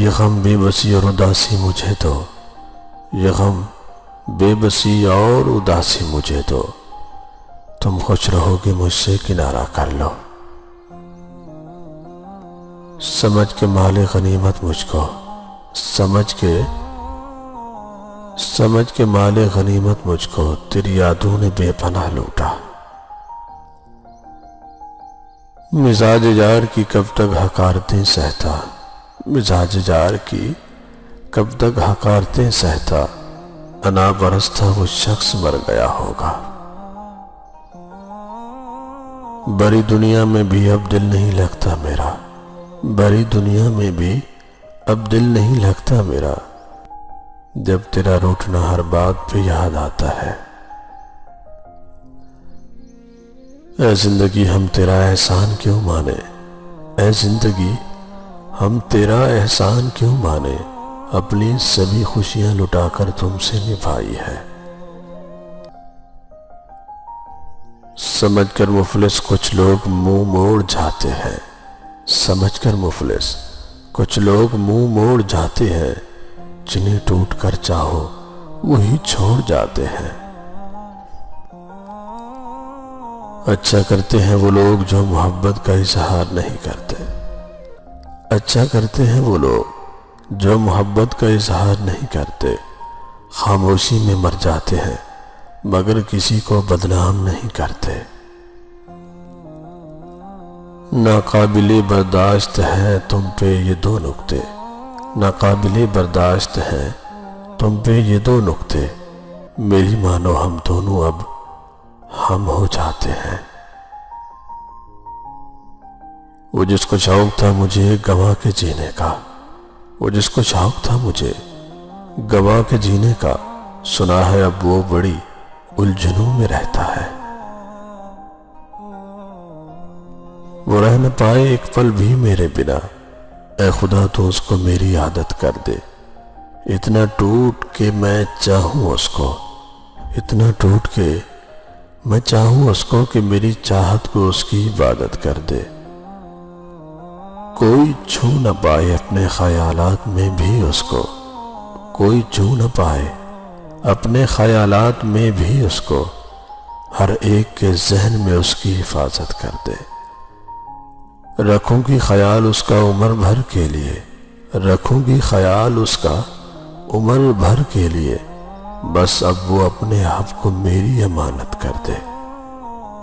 یہ غم بے بسی اور اداسی مجھے دو، یہ غم بے بسی اور اداسی مجھے دو، تم خوش رہو گے مجھ سے کنارہ کر لو۔ سمجھ کے مال غنیمت مجھ کو، سمجھ کے مال غنیمت مجھ کو، تیری یادوں نے بے پناہ لوٹا۔ مزاج یار کی کب تک حقارتیں سہتا، مزاج یار کی کب تک حقارتیں سہتا، انا برس تھا وہ شخص مر گیا ہوگا۔ بڑی دنیا میں بھی اب دل نہیں لگتا میرا، بڑی دنیا میں بھی اب دل نہیں لگتا میرا، جب تیرا روٹنا ہر بات پہ یاد آتا ہے۔ اے زندگی ہم تیرا احسان کیوں مانے، اے زندگی ہم تیرا احسان کیوں مانے، اپنی سبھی خوشیاں لٹا کر تم سے نبھائی ہے۔ سمجھ کر مفلس کچھ لوگ منہ موڑ جاتے ہیں، سمجھ کر مفلس کچھ لوگ منہ موڑ جاتے ہیں، جنہیں ٹوٹ کر چاہو وہی چھوڑ جاتے ہیں۔ اچھا کرتے ہیں وہ لوگ جو محبت کا اظہار نہیں کرتے، اچھا کرتے ہیں وہ لوگ جو محبت کا اظہار نہیں کرتے، خاموشی میں مر جاتے ہیں مگر کسی کو بدنام نہیں کرتے۔ ناقابل برداشت ہے تم پہ یہ دو نکتے، ناقابل برداشت ہے تم پہ یہ دو نکتے، میری مانو ہم دونوں اب ہم ہو جاتے ہیں۔ وہ جس کو شوق تھا مجھے گوا کے جینے کا، وہ جس کو شوق تھا مجھے گوا کے جینے کا، سنا ہے اب وہ بڑی الجھنوں میں رہتا ہے۔ وہ رہ نہ پائے ایک پل بھی میرے بنا، اے خدا تو اس کو میری عادت کر دے، اتنا ٹوٹ کے میں چاہوں اس کو، اتنا ٹوٹ کے میں چاہوں اس کو کہ میری چاہت کو اس کی عبادت کر دے۔ کوئی چھو نہ پائے اپنے خیالات میں بھی اس کو، کوئی چھو نہ پائے اپنے خیالات میں بھی اس کو، ہر ایک کے ذہن میں اس کی حفاظت کر دے۔ رکھوں گی خیال اس کا عمر بھر کے لیے، رکھوں گی خیال اس کا عمر بھر کے لیے، بس اب وہ اپنے آپ کو میری امانت کر دے۔